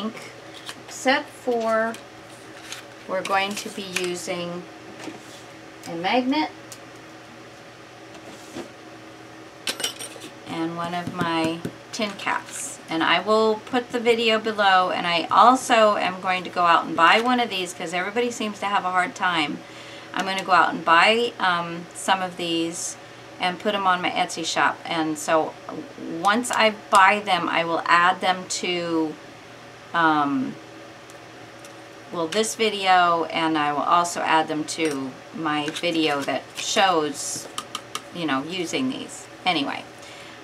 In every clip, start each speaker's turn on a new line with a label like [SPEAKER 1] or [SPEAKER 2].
[SPEAKER 1] think, except for we're going to be using a magnet and one of my tin caps. And I will put the video below, and I also am going to go out and buy one of these because everybody seems to have a hard time. I'm going to go out and buy some of these and put them on my Etsy shop. And so once I buy them, I will add them to this video, and I will also add them to my video that shows, you know, using these. Anyway,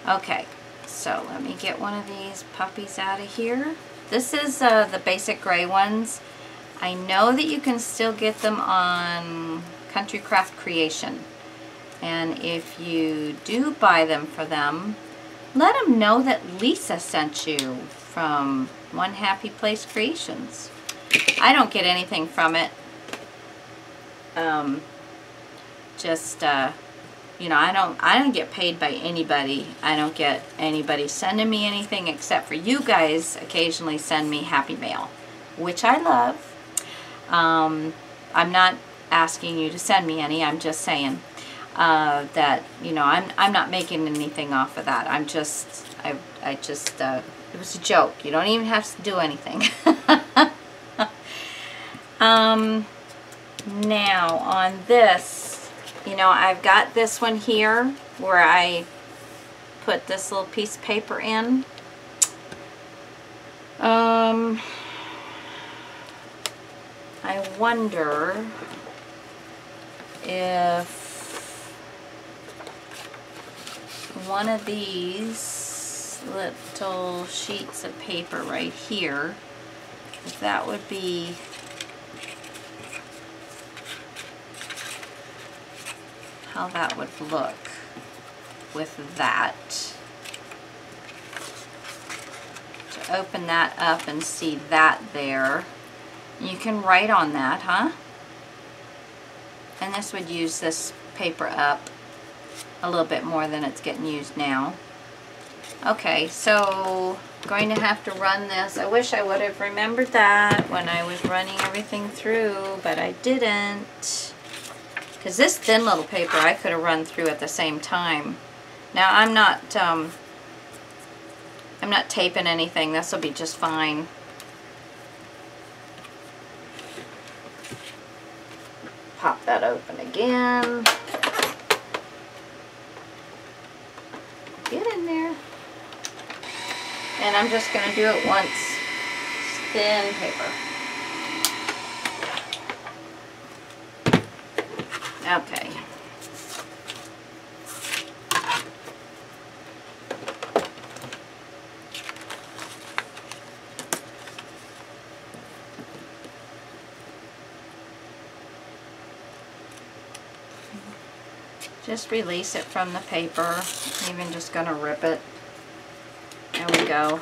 [SPEAKER 1] okay, so let me get one of these puppies out of here. This is the basic gray ones. I know that you can still get them on Country Craft Creation. And if you do buy them for them, let them know that Lisa sent you from One Happy Place Creations. I don't get anything from it. You know, I don't get paid by anybody. I don't get anybody sending me anything except for you guys occasionally send me happy mail, which I love. I'm not asking you to send me any. I'm just saying that, you know, I'm not making anything off of that. I'm just, it was a joke. You don't even have to do anything. Now on this, you know, I've got this one here where I put this little piece of paper in. I wonder if one of these little sheets of paper right here, if that would be how that would look with that. To open that up and see that there. You can write on that, huh? And this would use this paper up a little bit more than it's getting used now. Okay, so I'm going to have to run this. I wish I would have remembered that when I was running everything through, but I didn't. Because this thin little paper I could have run through at the same time. Now I'm not taping anything. This will be just fine. Pop that open again. Get in there. And I'm just going to do it once. It's thin paper. Okay. Just release it from the paper. I'm even just going to rip it. There we go.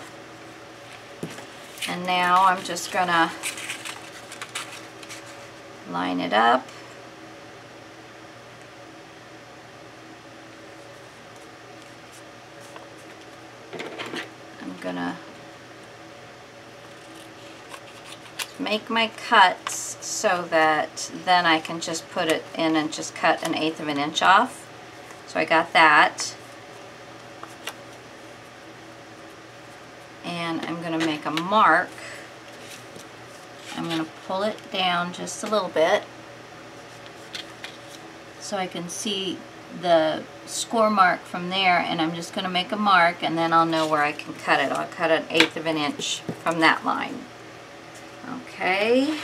[SPEAKER 1] And now I'm just going to line it up. I'm going to make my cuts so that then I can just put it in and just cut 1/8 of an inch off. So I got that. And I'm going to make a mark. I'm going to pull it down just a little bit so I can see the score mark from there, and I'm just going to make a mark, and then I'll know where I can cut it. I'll cut 1/8 of an inch from that line. Okay,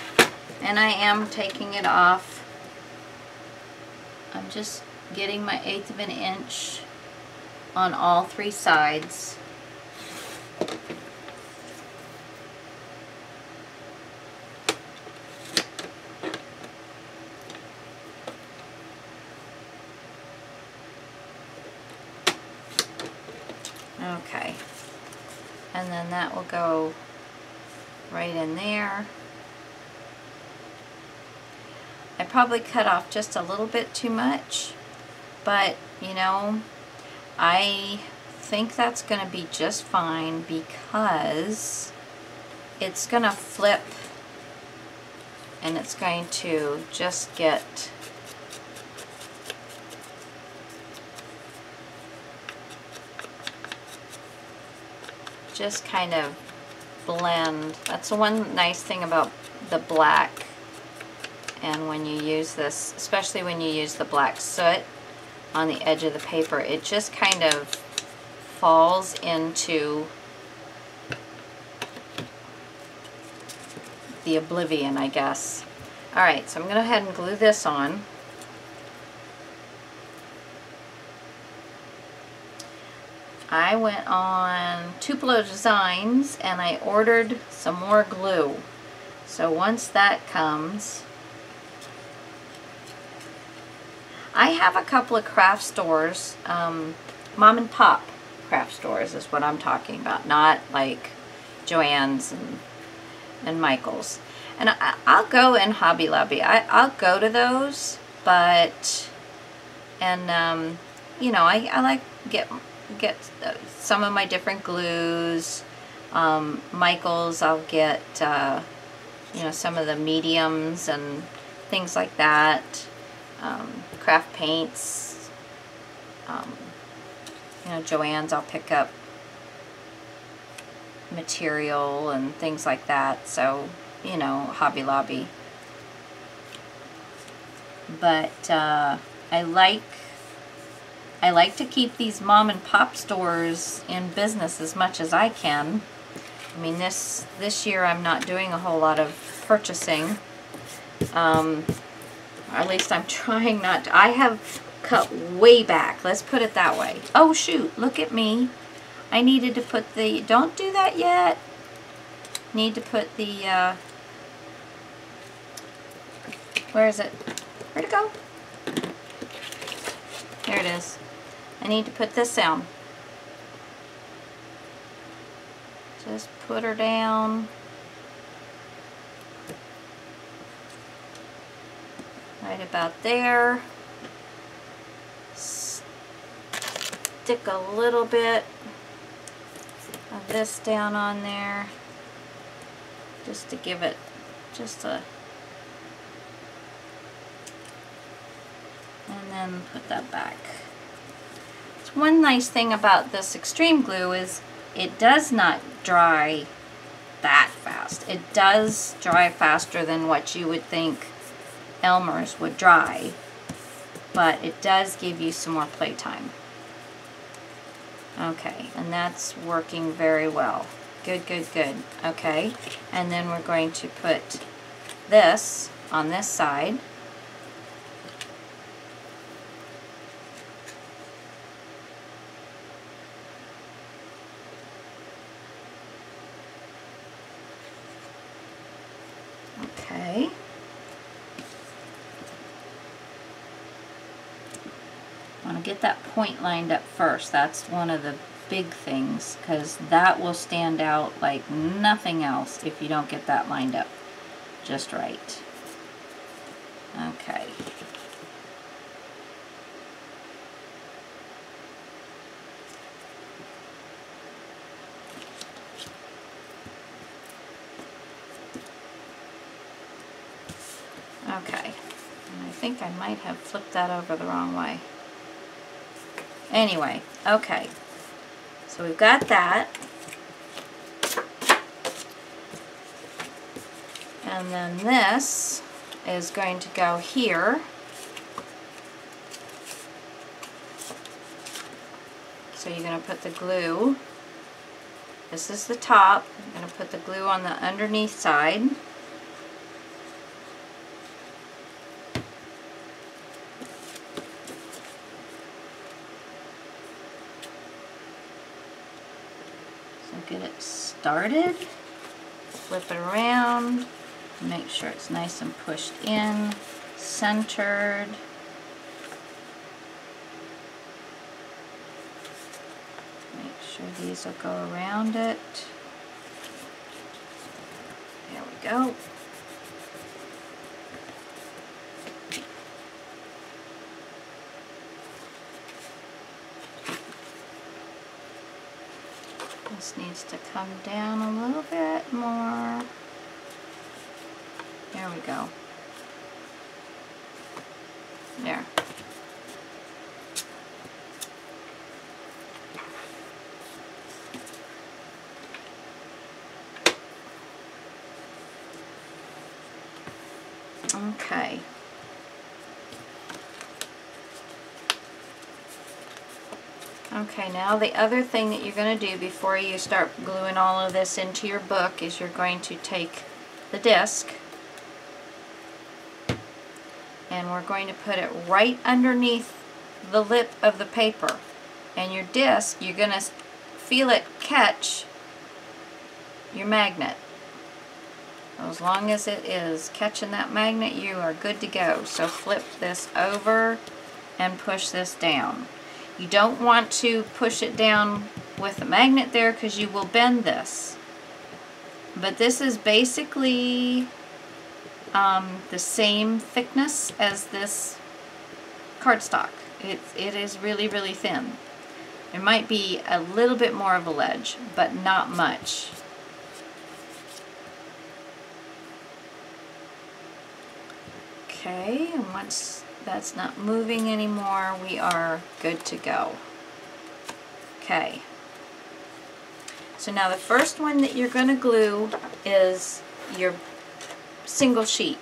[SPEAKER 1] and I am taking it off. I'm just getting my 1/8 of an inch on all 3 sides. Okay, and then that will go right in there. I probably cut off just a little bit too much, but you know, I think that's going to be just fine because it's going to flip, and it's going to just get kind of blend. That's the one nice thing about the black, and when you use this, especially when you use the black soot on the edge of the paper, it just kind of falls into the oblivion, I guess. Alright, so I'm going to go ahead and glue this on. I went on Tupelo Designs and I ordered some more glue. So once that comes, I have a couple of craft stores, mom and pop craft stores is what I'm talking about, not like Joann's and Michael's. And I'll go in Hobby Lobby. I'll go to those, but, and you know, I like get some of my different glues. Michael's, I'll get you know, some of the mediums and things like that. Craft paints. You know, Joann's, I'll pick up material and things like that. So, you know, Hobby Lobby. But I like to keep these mom and pop stores in business as much as I can. I mean, this year I'm not doing a whole lot of purchasing. Or at least I'm trying not to. I have cut way back. Let's put it that way. Oh shoot, look at me. I needed to put the, don't do that yet. Need to put the, where is it? Where'd it go? There it is. I need to put this down. Just put her down. Right about there. Stick a little bit of this down on there, just to give it just a, and then put that back. So one nice thing about this extreme glue is it does not dry that fast. It does dry faster than what you would think Elmer's would dry, but it does give you some more playtime. Okay, and that's working very well. Good, good, good. Okay, and then we're going to put this on this side. Okay. I want to get that point lined up first. That's one of the big things, because that will stand out like nothing else if you don't get that lined up just right. Okay. Okay. And I think I might have flipped that over the wrong way. Anyway, okay, so we've got that, and then this is going to go here. So you're going to put the glue, this is the top, you're going to put the glue on the underneath side. Get it started, flip it around, make sure it's nice and pushed in, centered. Make sure these will go around it. There we go. This needs to come down a little bit more. There we go. There. Okay. Okay, now the other thing that you're going to do before you start gluing all of this into your book is you're going to take the disc and we're going to put it right underneath the lip of the paper. And your disc, you're going to feel it catch your magnet. As long as it is catching that magnet, you are good to go. So flip this over and push this down. You don't want to push it down with the magnet there because you will bend this. But this is basically the same thickness as this cardstock. It is really, really thin. There might be a little bit more of a ledge, but not much. Okay, and once that's not moving anymore, we are good to go. Okay. So now the first one that you're going to glue is your single sheet.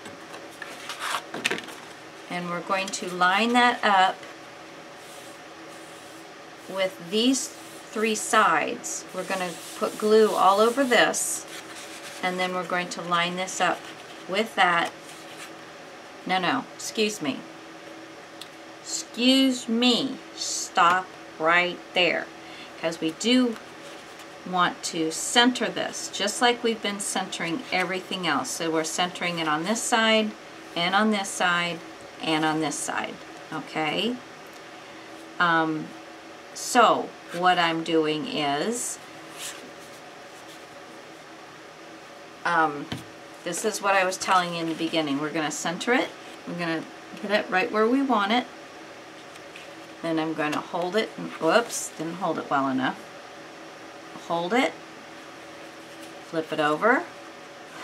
[SPEAKER 1] And we're going to line that up with these three sides. We're going to put glue all over this, and then we're going to line this up with that. No, excuse me. Excuse me. Stop right there. Because we do want to center this, just like we've been centering everything else. So we're centering it on this side, and on this side, and on this side. Okay? So what I'm doing is, this is what I was telling you in the beginning. We're going to center it. We're going to hit it right where we want it. Then I'm going to hold it. Whoops, didn't hold it well enough. Hold it. Flip it over.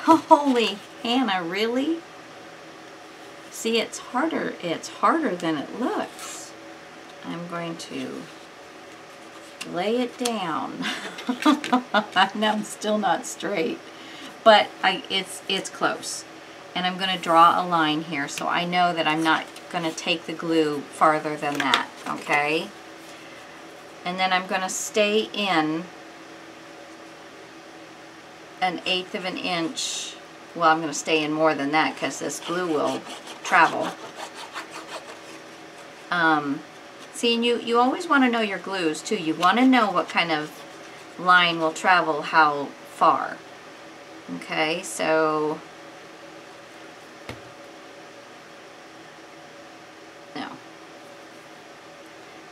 [SPEAKER 1] Holy Hannah, really? See, it's harder. It's harder than it looks. I'm going to lay it down. Now I'm still not straight. But it's close. And I'm going to draw a line here so I know that I'm not going to take the glue farther than that, okay? And then I'm going to stay in 1/8 of an inch. Well, I'm going to stay in more than that because this glue will travel. See, and you always want to know your glues too. You want to know what kind of line will travel how far. Okay, so no.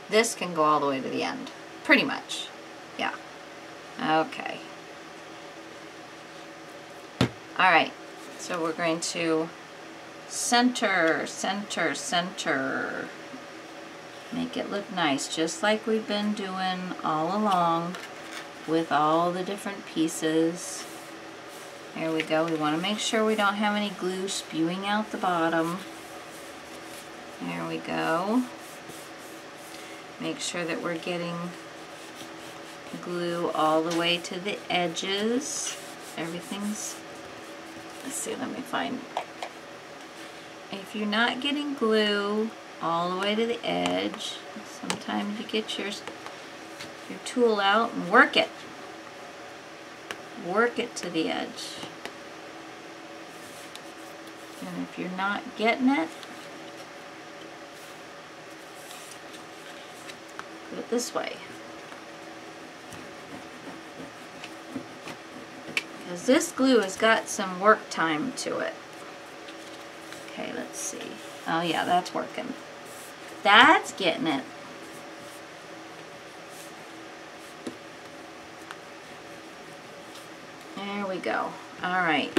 [SPEAKER 1] This can go all the way to the end, pretty much. Yeah. Okay. All right, so we're going to center, center, center. Make it look nice, just like we've been doing all along with all the different pieces. There we go. We want to make sure we don't have any glue spewing out the bottom. There we go. Make sure that we're getting glue all the way to the edges. Everything's, let's see, let me find. If you're not getting glue all the way to the edge, sometimes you get your tool out and work it. Work it to the edge. And if you're not getting it, put it this way. Because this glue has got some work time to it. Okay, let's see. Oh yeah, that's working. That's getting it. There we go. All right.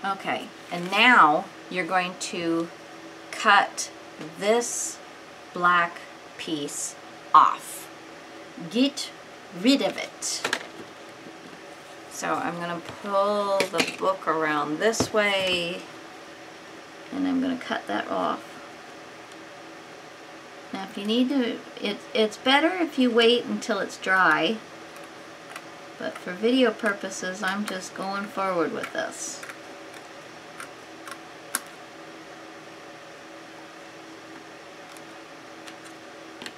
[SPEAKER 1] Okay, and now you're going to cut this black piece off. get rid of it. So I'm going to pull the book around this way, and I'm going to cut that off. Now if you need to, it's better if you wait until it's dry, but for video purposes I'm just going forward with this.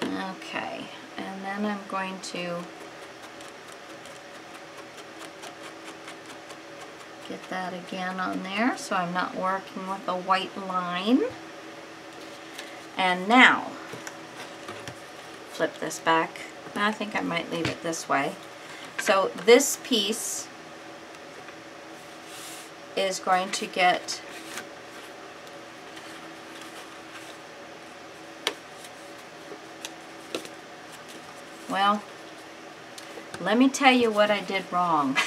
[SPEAKER 1] Okay, and then I'm going to get that again on there so I'm not working with a white line. And now, flip this back. I think I might leave it this way. So this piece is going to get well, let me tell you what I did wrong.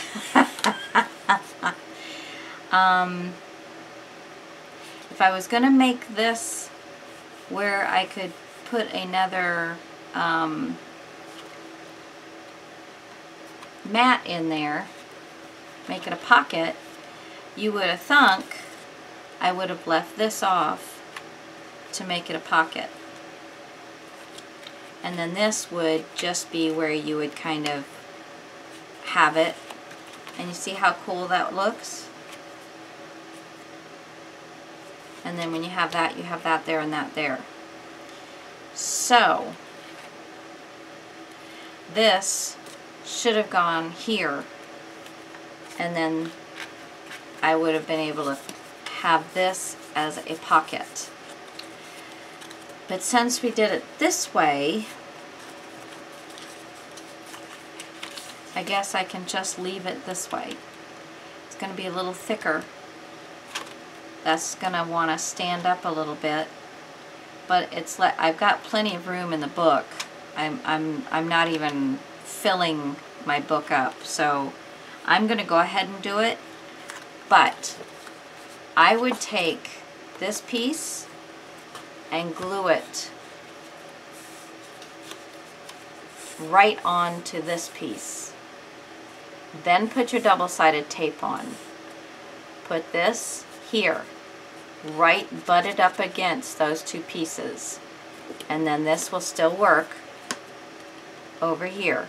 [SPEAKER 1] If I was going to make this where I could put another mat in there, make it a pocket, you would have thunk I would have left this off to make it a pocket. And then this would just be where you would kind of have it. And you see how cool that looks? And then when you have that there and that there. So, this should have gone here. And then I would have been able to have this as a pocket. But since we did it this way, I guess I can just leave it this way. It's going to be a little thicker. That's going to want to stand up a little bit. But it's like I've got plenty of room in the book. I'm not even filling my book up. So I'm going to go ahead and do it. But I would take this piece and glue it right onto this piece. Then put your double-sided tape on. Put this here, right butted up against those two pieces. And then this will still work over here.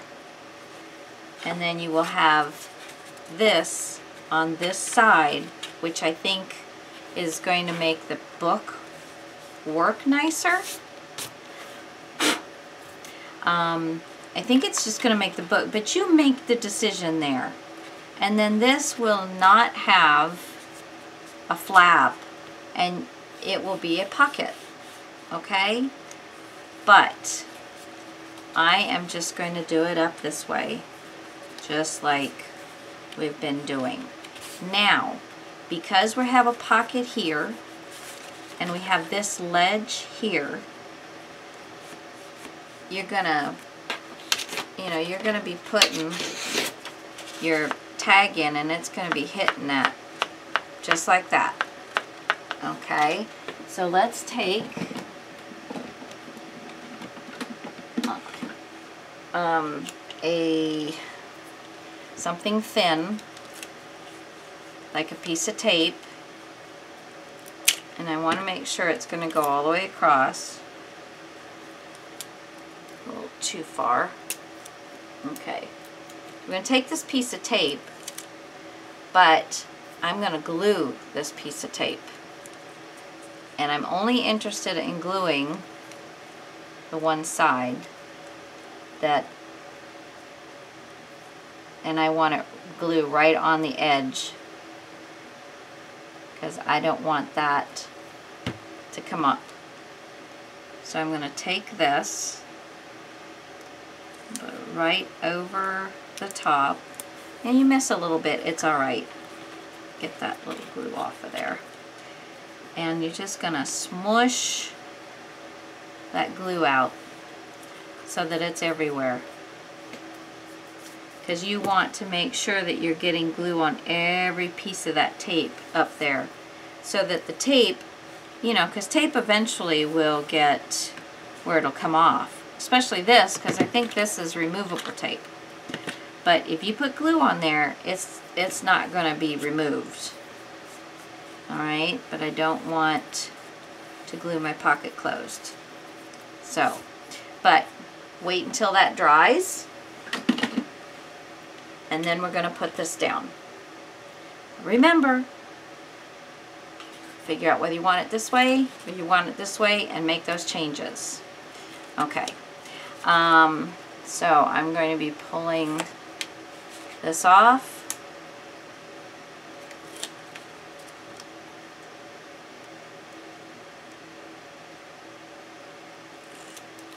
[SPEAKER 1] And then you will have this on this side, which I think is going to make the book work nicer. I think it's just going to make the book, but you make the decision there. And then this will not have a flap, and it will be a pocket, okay? But I am just going to do it up this way, just like we've been doing. Now, because we have a pocket here, and we have this ledge here, you're gonna, you're gonna be putting your tag in, and it's gonna be hitting that, just like that. Okay, so let's take something thin, like a piece of tape, and I want to make sure it's going to go all the way across. A little too far. Okay. I'm going to take this piece of tape, but I'm going to glue this piece of tape. And I'm only interested in gluing the one side and I want to glue right on the edge, because I don't want that to come up. So I'm going to take this, put it right over the top, and you miss a little bit, it's alright. Get that little glue off of there. And you're just going to smush that glue out so that it's everywhere. Because you want to make sure that you're getting glue on every piece of that tape up there. So that the tape, because tape eventually will get where it'll come off. especially this, because I think this is removable tape. But if you put glue on there, it's not going to be removed. Alright, but I don't want to glue my pocket closed. So, but wait until that dries, and then we're going to put this down. Remember, figure out whether you want it this way or you want it this way and make those changes. Okay, so I'm going to be pulling this off.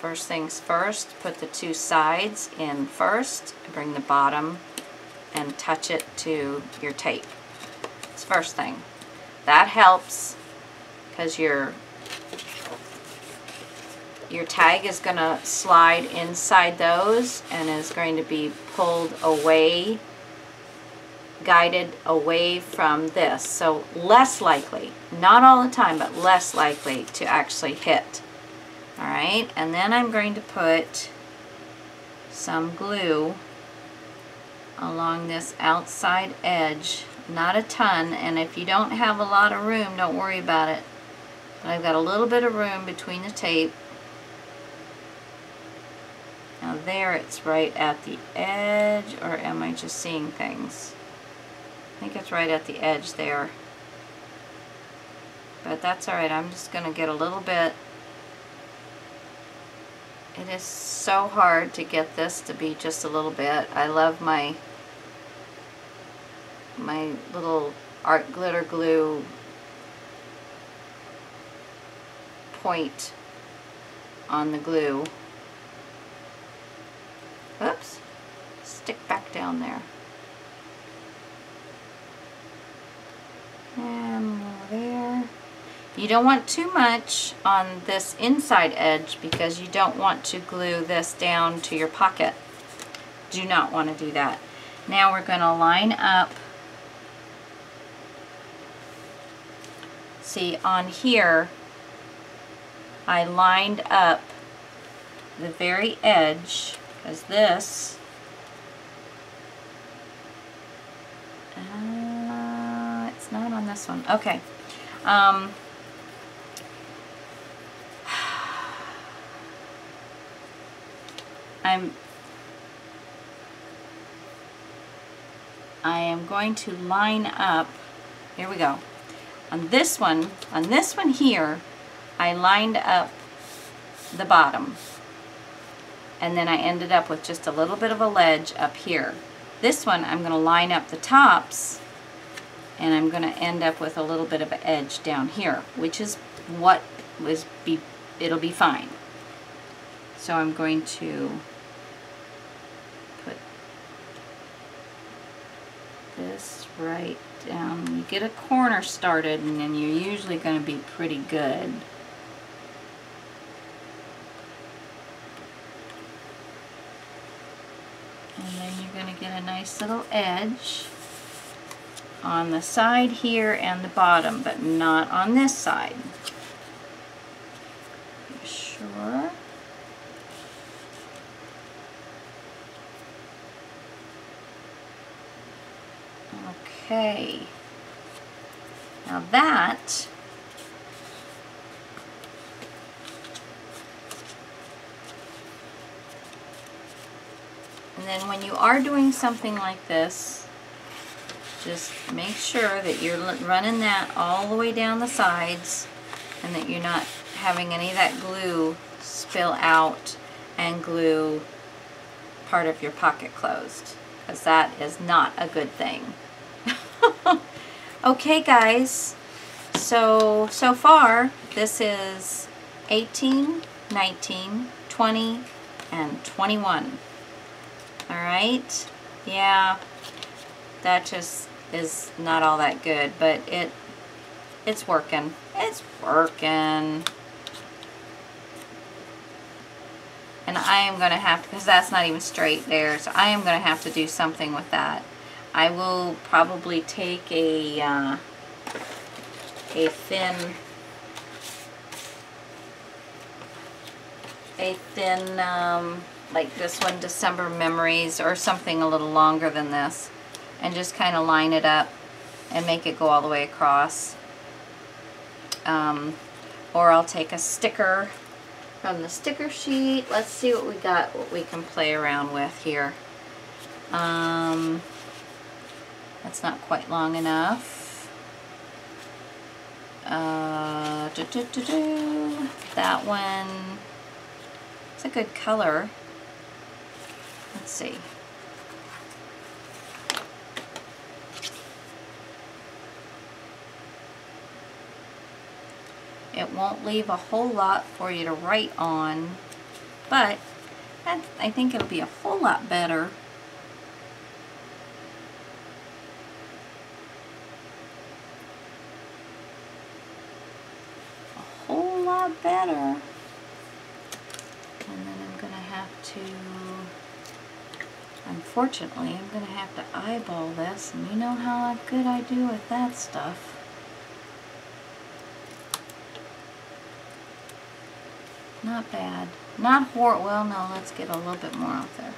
[SPEAKER 1] First things first, put the two sides in first, bring the bottom and touch it to your tape. It's first thing. That helps because your tag is going to slide inside those and is going to be pulled away, guided away from this. So less likely, not all the time, but less likely to actually hit. Alright, and then I'm going to put some glue along this outside edge. Not a ton, and if you don't have a lot of room, don't worry about it. But I've got a little bit of room between the tape. Now there, it's right at the edge, or am I just seeing things? I think it's right at the edge there. But that's alright, I'm just going to get a little bit. It is so hard to get this to be just a little bit. I love my little art glitter glue point on the glue. Oops, stick back down there. And there. You don't want too much on this inside edge because you don't want to glue this down to your pocket. Do not want to do that. Now we're going to line up. See, on here, I lined up the very edge because this, it's not on this one. Okay. I am going to line up, here we go, on this one here, I lined up the bottom, and then I ended up with just a little bit of a ledge up here. This one, I'm going to line up the tops, and I'm going to end up with a little bit of an edge down here, which is what it'll be fine. So I'm going to put this right down. You get a corner started and then you're usually going to be pretty good. And then you're going to get a nice little edge on the side here and the bottom, but not on this side. You sure? Okay, now that and then when you are doing something like this, just make sure that you're running that all the way down the sides and that you're not having any of that glue spill out and glue part of your pocket closed, because that is not a good thing. Okay guys, so far this is 18, 19, 20, and 21. Alright, yeah, that just is not all that good, but it's working. It's working. And I am going to have to, because that's not even straight there, so I am going to have to do something with that. I will probably take a a thin, like this one, December Memories, or something a little longer than this, and just kind of line it up and make it go all the way across. Or I'll take a sticker from the sticker sheet. Let's see what we got, what we can play around with here. That's not quite long enough. That one, it's a good color. Let's see. It won't leave a whole lot for you to write on, but I think it'll be a whole lot better. A whole lot better. And then I'm going to have to, unfortunately, I'm going to have to eyeball this, and you know how good I do with that stuff. Not bad. Not horrible. Well, no, let's get a little bit more out there.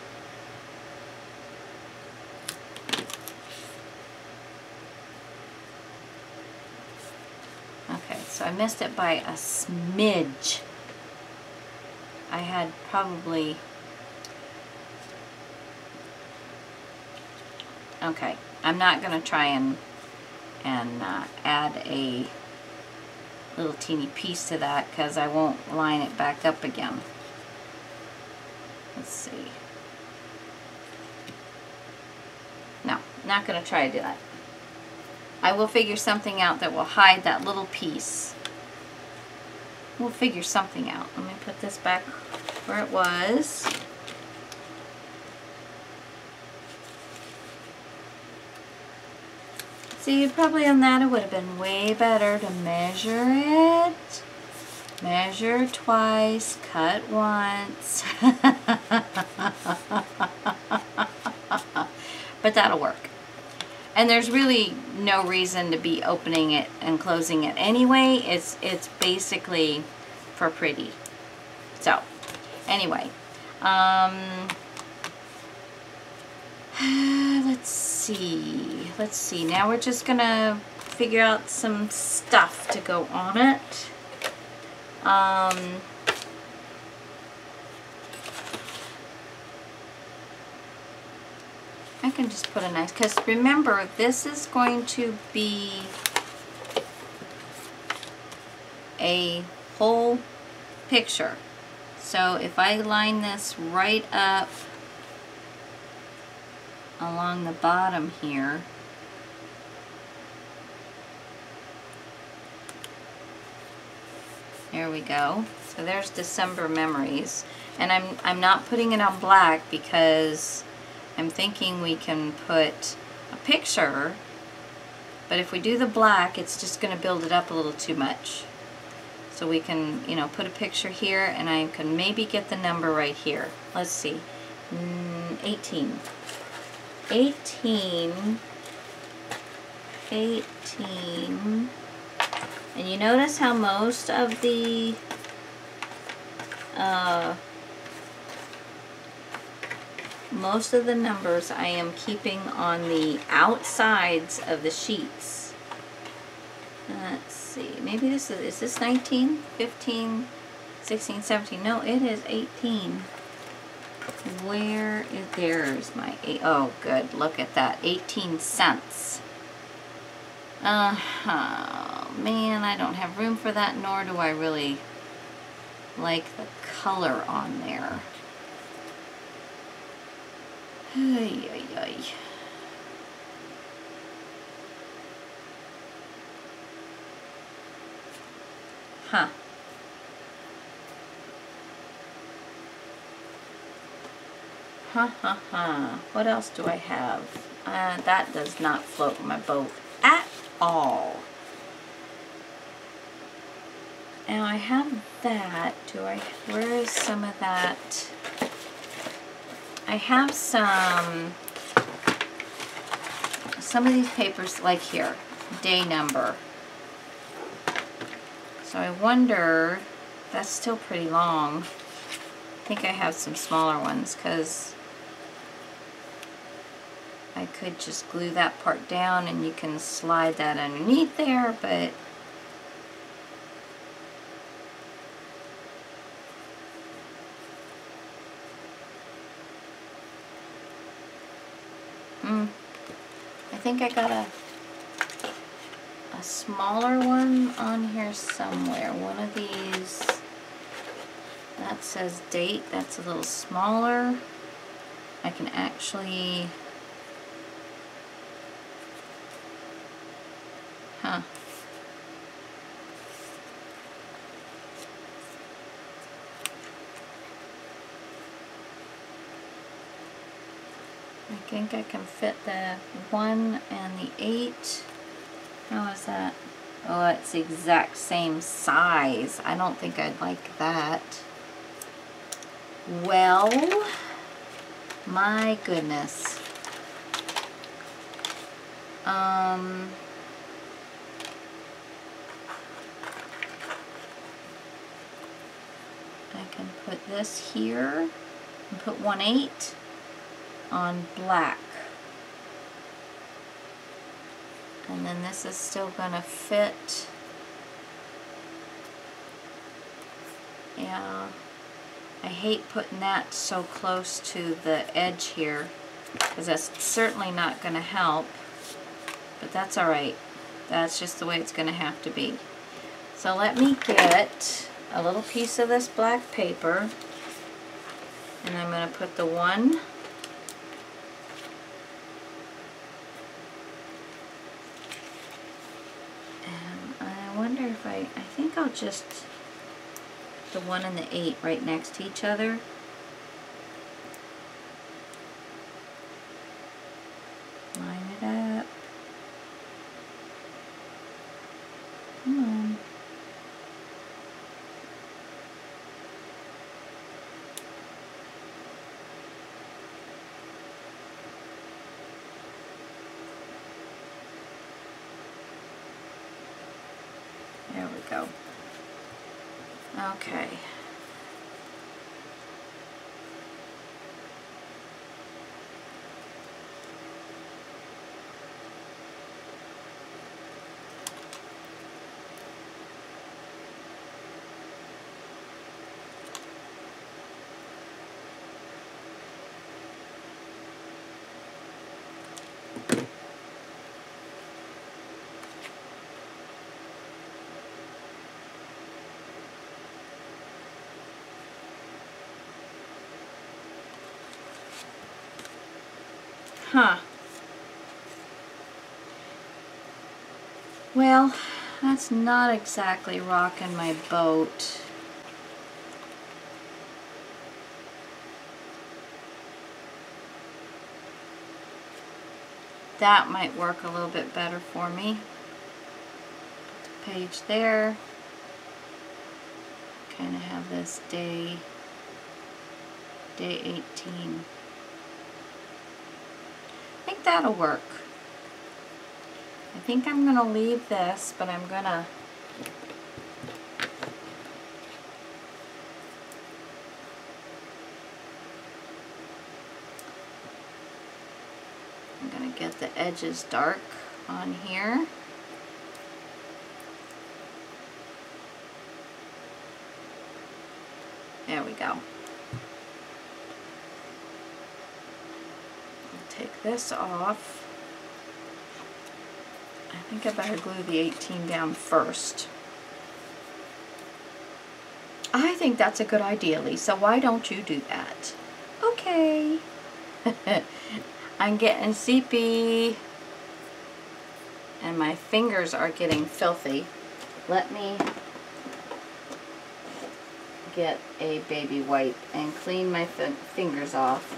[SPEAKER 1] Okay, so I missed it by a smidge. I had probably... Okay, I'm not going to try and add a little teeny piece to that because I won't line it back up again. Let's see. No, not going to try to do that. I will figure something out that will hide that little piece. We'll figure something out. Let me put this back where it was. See, probably on that it would have been way better to measure it. Measure twice, cut once. But that'll work. And there's really no reason to be opening it and closing it anyway. It's basically for pretty. So, anyway. Let's see. Now we're just gonna figure out some stuff to go on it. I can just put a nice, because remember, this is going to be a whole picture. So if I line this right up along the bottom here, there we go. So there's December Memories, and I'm not putting it on black because I'm thinking we can put a picture, but if we do the black, it's just going to build it up a little too much. So we can, you know, put a picture here, and I can maybe get the number right here. Let's see, 18. 18. And you notice how most of the numbers I am keeping on the outsides of the sheets. Let's see, maybe is this 19, 15, 16, 17? No, it is 18. Where is, there's my, oh good, look at that, 18 cents. Oh man, I don't have room for that, nor do I really like the color on there. Ay, ay, ay. Huh. What else do I have? That does not float my boat at all. Now I have that. Where is some of that? I have some of these papers, like here, day number. So I wonder, that's still pretty long. think I have some smaller ones because I could just glue that part down and you can slide that underneath there, but I think I got a smaller one on here somewhere. One of these that says date, that's a little smaller. I can actually, I think I can fit the 1 and the 8. How is that? Oh, it's the exact same size. I don't think I'd like that. Well, my goodness. I can put this here and put 1/8 on black. And then this is still going to fit. Yeah, I hate putting that so close to the edge here because that's certainly not going to help, but that's alright. That's just the way it's going to have to be. So let me get a little piece of this black paper and I'm going to put the 1 I think I'll just the 1 and the 8 right next to each other. Line it up. Come on. There we go. Okay. Huh. Well, that's not exactly rocking my boat. That might work a little bit better for me. Put the page there. Kind of have this day 18. I think that'll work. I think I'm going to leave this, but I'm going to get the edges dark on here. There we go. Take this off. I think I better glue the 18 down first. I think that's a good idea, Lisa. Why don't you do that? Okay. I'm getting seepy and my fingers are getting filthy. Let me get a baby wipe and clean my fingers off,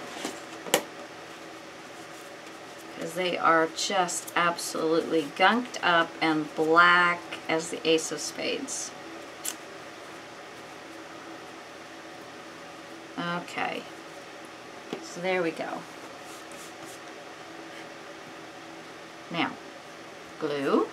[SPEAKER 1] because they are just absolutely gunked up and black as the Ace of Spades. Okay, so there we go. Now, glue.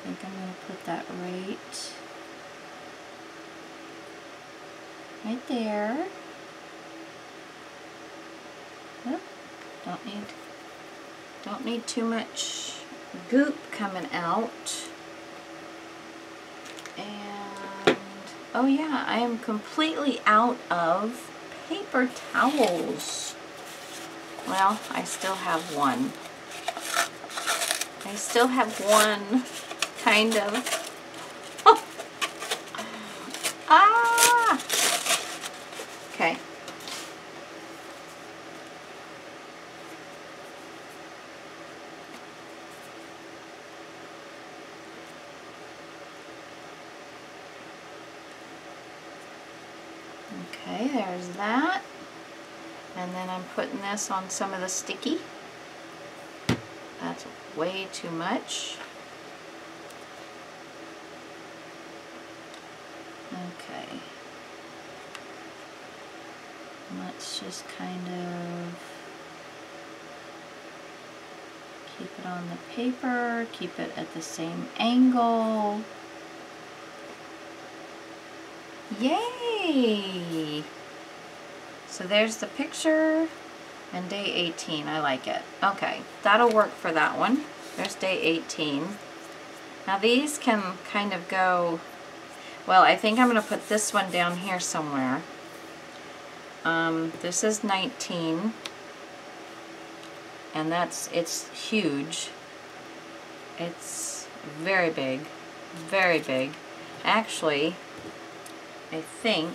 [SPEAKER 1] think I'm going to put that right there. Oop, don't need too much goop coming out. And oh yeah, I am completely out of paper towels. Well, I still have one. I still have one, kind of. Oh. Ah! Okay. Okay, there's that. And then I'm putting this on some of the sticky. That's way too much. Okay. Let's just kind of keep it on the paper, keep it at the same angle. Yay! So there's the picture and day 18. I like it. Okay, that'll work for that one. There's day 18. Now these can kind of go, well, I think I'm going to put this one down here somewhere. This is 19, and it's huge. It's very big, very big. Actually, I think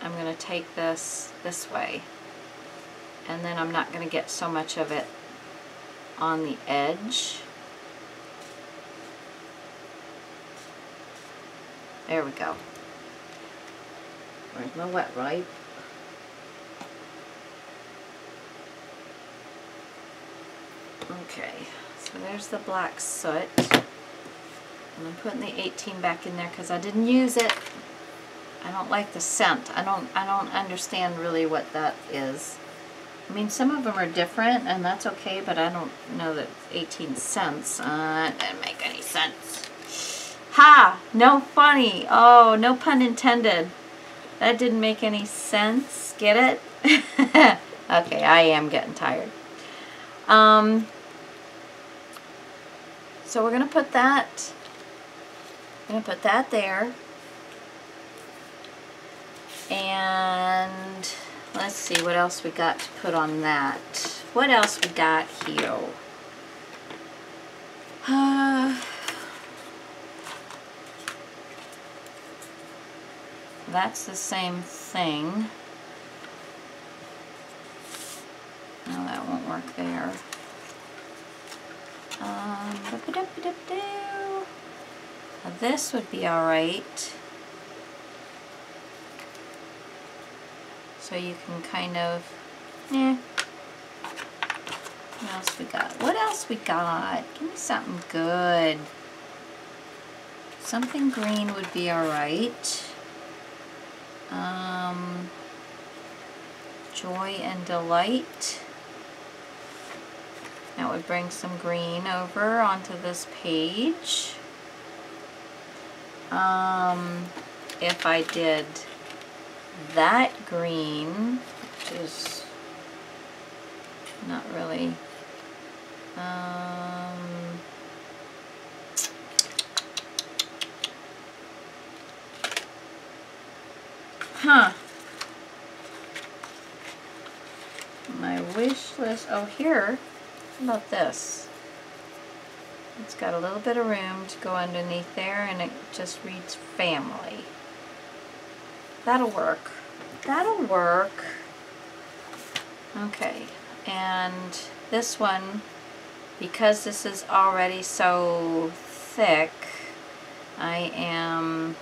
[SPEAKER 1] I'm going to take this way, and then I'm not going to get so much of it on the edge. There we go. Where's my wet wipe? Okay, so there's the black soot. And I'm putting the 18 back in there because I didn't use it. I don't like the scent. I don't understand really what that is. I mean, some of them are different, and that's okay, but I don't know that 18 cents. That didn't make any sense. Ha! No funny. Oh, no pun intended. That didn't make any sense. Get it? Okay, I am getting tired. So we're going to put that, there. And let's see what else we got to put on that. What else we got here? That's the same thing. No, that won't work there. Now this would be alright. So you can kind of, What else we got? What else we got? Give me something good. Something green would be alright. Joy and delight. That would bring some green over onto this page. If I did that green, which is not really, my wish list, oh here, how about this? It's got a little bit of room to go underneath there, and it just reads family. That'll work. That'll work. Okay, and this one, because this is already so thick, I'm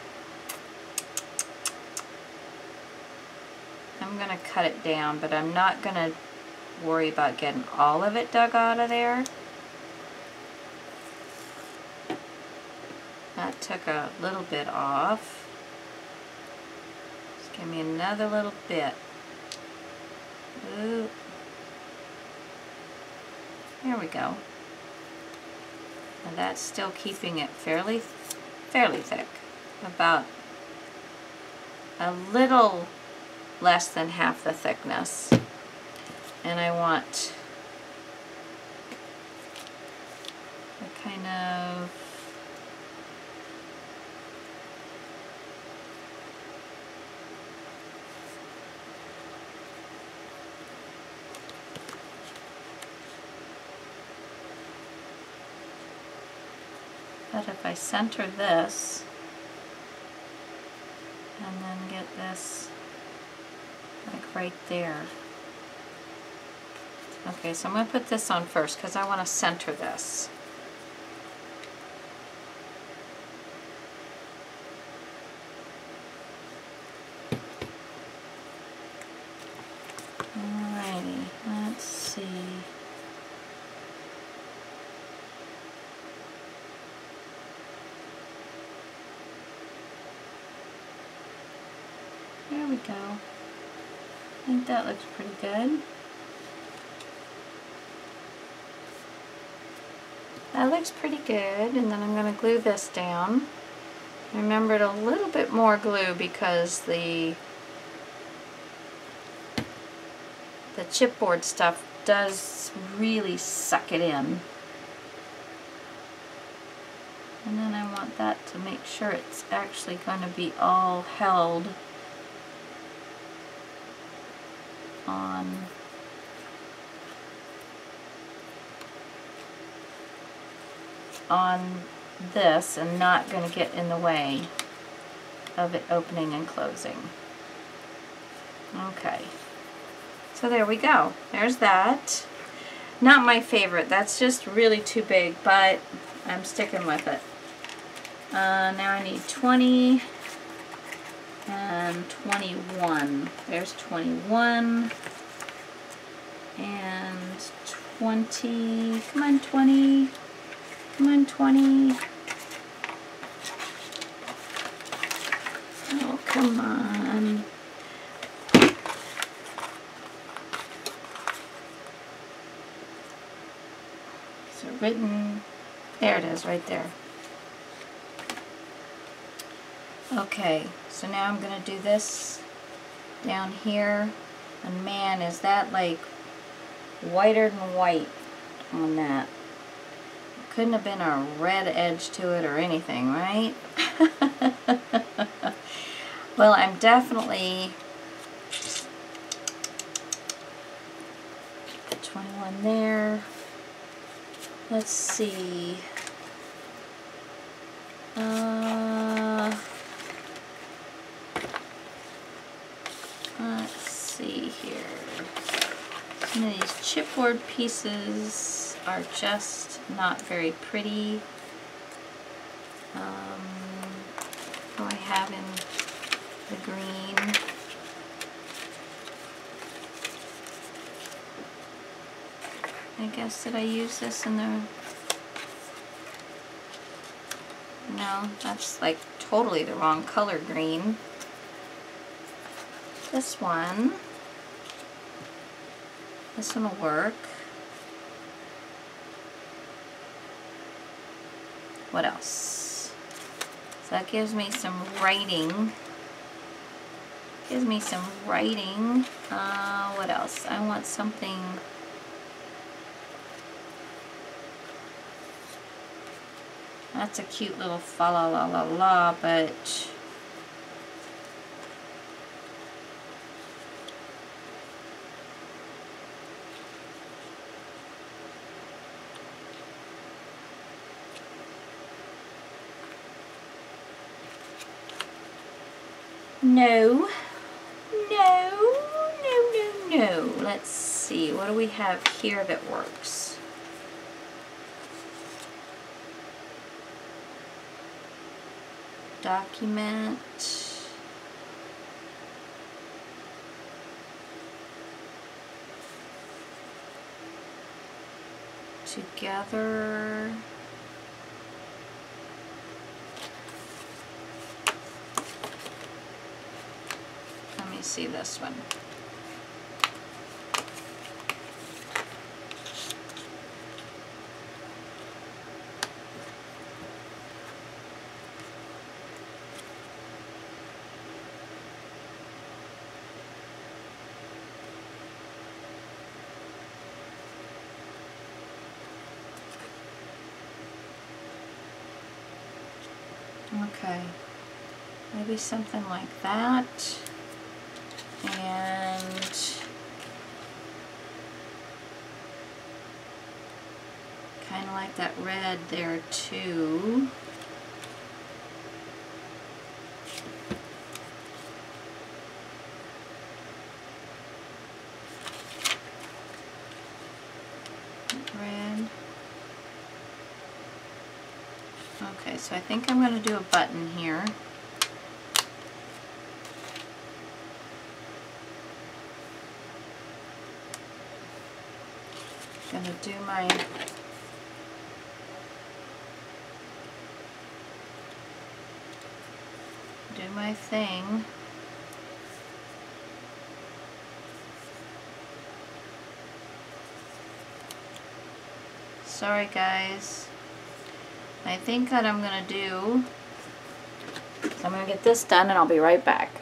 [SPEAKER 1] gonna cut it down, but I'm not gonna worry about getting all of it dug out of there. That took a little bit off. Just give me another little bit. Ooh. There we go. And that's still keeping it fairly thick. About a little less than half the thickness. And I want a kind of but if I center this and then get this like right there. Okay, so I'm going to put this on first because I want to center this. Alrighty, let's see. There we go. I think that looks pretty good. That looks pretty good, and then I'm going to glue this down. I remembered a little bit more glue because the chipboard stuff does really suck it in. And then I want that to make sure it's actually going to be all held on this and not going to get in the way of it opening and closing. Okay, so there we go. There's that. Not my favorite. That's just really too big, but I'm sticking with it. Now I need 20 and 21. There's 21 and 20. Come on, 20. Come on, 20. Oh, come on. So written, there it is, right there. Okay, so now I'm going to do this down here, and man, is that like whiter than white on that. Couldn't have been a red edge to it or anything, right? Well, I'm definitely 21 there. Let's see. Let's see here. Some of these chipboard pieces are just not very pretty. What do I have in the green? I guess, did I use this in the... No, that's like totally the wrong color green. This one will work. What else? So that gives me some writing. What else? I want something. That's a cute little fa la la la la, but no. Let's see, what do we have here that works? Document. Together. Let me see this one. Okay, maybe something like that. And kind of like that red there too. Red. Okay, so I think I'm going to do a button here. I'm going to do my thing. Sorry guys. I think that I'm going to do, so I'm going to get this done and I'll be right back.